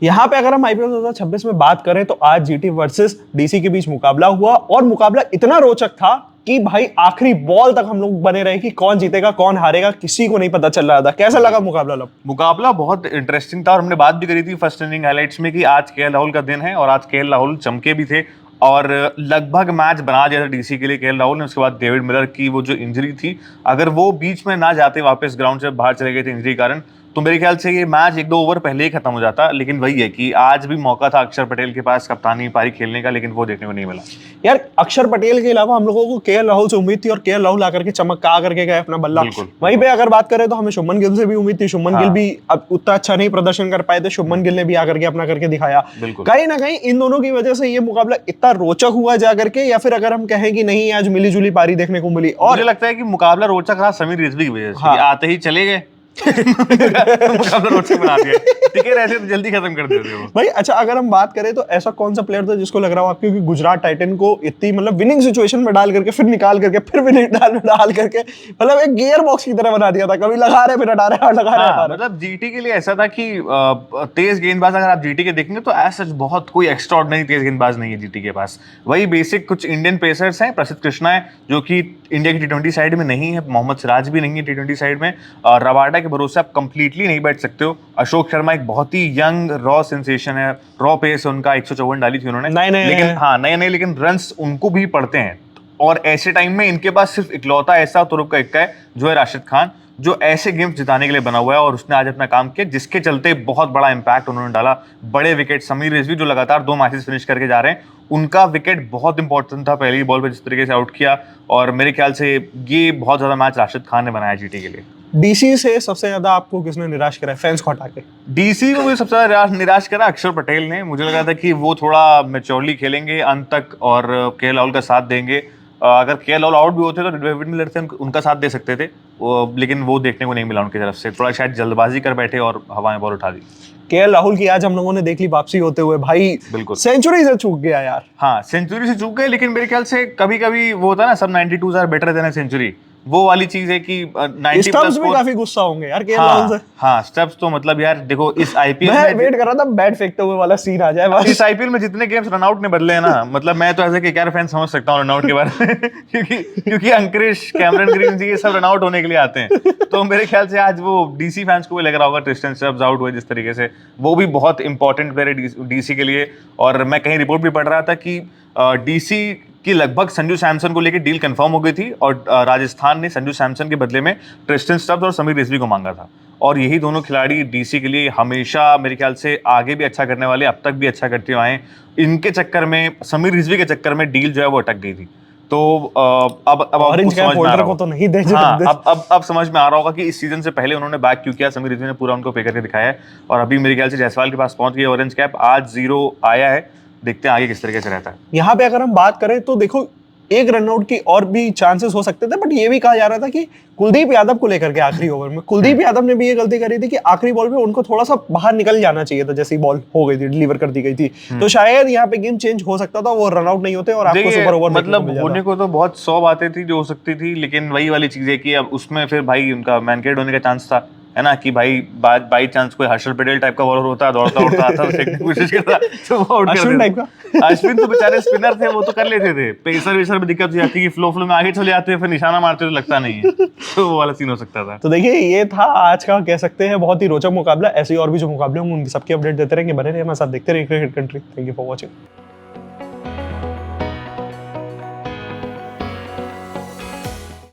यहाँ पे अगर हम आईपीएल 2026 में बात करें तो आज जीटी वर्सेस डीसी के बीच मुकाबला हुआ और मुकाबला इतना रोचक था कि भाई आखिरी बॉल तक हम लोग बने रहे कि कौन जीतेगा कौन हारेगा, किसी को नहीं पता चल रहा था। कैसा लगा मुकाबला? मुकाबला बहुत इंटरेस्टिंग था और हमने बात भी करी थी फर्स्ट इनिंग हाइलाइट्स में कि आज केएल राहुल का दिन है और आज केएल राहुल चमके भी थे और लगभग मैच बना दिया था डीसी के लिए केएल राहुल ने। उसके बाद डेविड मिलर की वो जो इंजरी थी, अगर वो बीच में ना जाते, वापस ग्राउंड से बाहर चले गए थे इंजरी कारण, तो मेरे ख्याल से ये मैच 1-2 ओवर पहले ही खत्म हो जाता। लेकिन वही है कि आज भी मौका था अक्षर पटेल के पास कप्तानी पारी खेलने का, लेकिन वो देखने को नहीं मिला। यार अक्षर पटेल के अलावा हम लोगों को केएल राहुल से उम्मीद थी और केएल राहुल आकर के चमका करके गए अपना बल्ला। वहीं पे अगर बात करें तो हमें शुभमन गिल से भी उम्मीद थी। शुभमन गिल भी अब उतना अच्छा नहीं प्रदर्शन कर पाए थे। शुभमन गिल ने भी आकर के अपना करके दिखाया। कहीं ना कहीं इन दोनों की वजह से ये मुकाबला इतना रोचक हुआ जाकर के, या फिर अगर हम कहें कि नहीं आज मिली जुली पारी देखने को मिली। और मुझे लगता है कि मुकाबला रोचक रहा समीर रिजवी की वजह से। आते ही चले गए मुकाबला रोचक बना दिया, टिके रहते तो जल्दी खत्म कर देते हो भाई। अच्छा अगर हम बात करें तो ऐसा कौन सा प्लेयर था जिसको लग रहा हो आपको कि गुजरात टाइटन को इतनी मतलब विनिंग सिचुएशन में डाल करके फिर निकाल करके फिर विनिंग डाल करके मतलब एक गियर बॉक्स की तरह बना दिया था, कभी लगा रहे फिर हटा रहे लगा रहे। मतलब जीटी के लिए ऐसा था कि तेज गेंदबाज अगर आप जीटी के देखेंगे तो ऐसा बहुत कोई एक्स्ट्राऑर्डिनरी तेज गेंदबाज नहीं है जीटी के पास। वही बेसिक कुछ इंडियन पेसर्स हैं, प्रसिद्ध कृष्णा है जो कि इंडिया की टी20 साइड में नहीं है, मोहम्मद सिराज भी नहीं है टी20 साइड में, और रबाडा के भरोसे आप कंप्लीटली नहीं बैठ सकते हो। अशोक शर्मा एक बहुत ही यंग रॉ सेंसेशन है, रॉ पेस उनका 154 डाली थी उन्होंने, लेकिन हाँ नए लेकिन रन्स उनको भी पड़ते हैं। और ऐसे टाइम में इनके पास सिर्फ इकलौता ऐसा तुरुप का इक्का है जो है राशिद खान, जो ऐसे गेम्स जिताने के लिए बना हुआ है और उसने आज अपना काम किया, जिसके चलते बहुत बड़ा इंपैक्ट उन्होंने डाला। बड़े विकेट समीर रिजवी जो लगातार 2 मैचेस फिनिश करके जा रहे हैं, उनका विकेट बहुत इंपॉर्टेंट था पहली बॉल पे जिस तरीके से आउट किया, और मेरे ख्याल से ये बहुत ज्यादा मैच राशिद खान ने बनाया जीटी के लिए। डीसी से सबसे ज्यादा आपको किसने निराश करा फैंस को हटा के? डीसी को भी सबसे ज्यादा निराश करा अक्षर पटेल ने। मुझे लगा था कि वो थोड़ा मैच्योरली खेलेंगे अंत तक और केएल राहुल का साथ देंगे। अगर केएल राहुल आउट भी होते तो डेविड मिलर से उनका साथ दे सकते थे, लेकिन वो देखने को नहीं मिला उनकी तरफ से। थोड़ा शायद जल्दबाजी कर बैठे और हवा में बॉल उठा दी। केएल राहुल की आज हम लोगों ने देख ली वापसी होते हुए, भाई बिल्कुल सेंचुरी से चूक गया यार। हाँ सेंचुरी से चूक गए, लेकिन मेरे ख्याल से कभी कभी वो होता है ना, सब 92s are better than century, वो वाली चीज है कि 90 प्लस भी काफी गुस्सा होंगे यार केएल राहुल से। हाँ स्टेप्स तो मतलब यार देखो इस आईपीएल मैं वेट कर रहा था बैट फेंकते हुए वाला सीन आ जाए बस। इस आईपीएल में जितने गेम्स रनआउट ने बदले हैं ना, मतलब मैं तो ऐसे केकेआर फैन समझ सकता हूँ रनआउट के बारे में क्योंकि अंकुरिश, कैमरन ग्रीन जी ये सब रनआउट होने के लिए आते हैं। तो मेरे ख्याल से आज वो डीसी फैंस को भी लग रहा होगा ट्रिस्टन स्टब्स आउट हुए जिस तरीके से, वो भी बहुत इंपॉर्टेंट प्लेयर है डीसी के लिए। और मैं कहीं रिपोर्ट भी पढ़ रहा था कि डीसी कि लगभग संजू सैमसन को लेकर डील कंफर्म हो गई थी और राजस्थान ने संजू सैमसन के बदले में ट्रिस्टन स्टब्स और समीर रिजवी को मांगा था। और यही दोनों खिलाड़ी डीसी के लिए हमेशा मेरे ख्याल से आगे भी अच्छा करने वाले, अब तक भी अच्छा करते हुए आए। इनके चक्कर में, समीर रिजवी के चक्कर में डील जो है वो अटक गई थी। तो अब ऑरेंज कैप होल्डर को तो नहीं दे अब समझ में आ रहा होगा कि इस सीजन से पहले उन्होंने बैक क्यों किया। समीर रिजवी ने पूरा उनको पे करके दिखाया है और अभी मेरे ख्याल से जायसवाल के पास पहुंच गई ऑरेंज कैप। आज 0 आया है, देखते हैं आगे किस तरीके से रहता है। यहाँ पे अगर हम बात करें तो देखो एक रनआउट की और भी चांसेस हो सकते थे, बट ये भी कहा जा रहा था कि कुलदीप यादव को लेकर के आखिरी ओवर में कुलदीप यादव ने भी ये गलती करी थी कि आखिरी बॉल पे उनको थोड़ा सा बाहर निकल जाना चाहिए था, जैसी बॉल हो गई थी डिलीवर कर दी गई थी, तो शायद यहाँ पे गेम चेंज हो सकता था, वो रनआउट नहीं होते और आपको सुपर ओवर मतलब होने को तो बहुत 100 बातें थी जो हो सकती थी, लेकिन वही वाली चीज है कि अब उसमें फिर भाई उनका मैनकेड होने का चांस था, है ना, कि भाई बाई चांस कोई हर्षल पटेल टाइप का बॉलर होता, दौड़ता उड़ता आता, फेंकने की कोशिश करता तो वो आउट कर देता। अश्विन तो बेचारे स्पिनर थे, वो तो कर लेते थे। पेसर वेसर में दिक्कत हो जाती है, फ्लो में आगे चले जाते हैं, फिर निशाना मारते तो लगता नहीं है, तो वो वाला सीन हो सकता था। तो देखिए ये था आज का कह सकते हैं बहुत ही रोचक मुकाबला। ऐसे और भी जो मुकाबले होंगे उनकी सबकी अपडेट देते रहेंगे, बने रहिए हमारे साथ, देखते रहिए cricket country. Thank you for watching.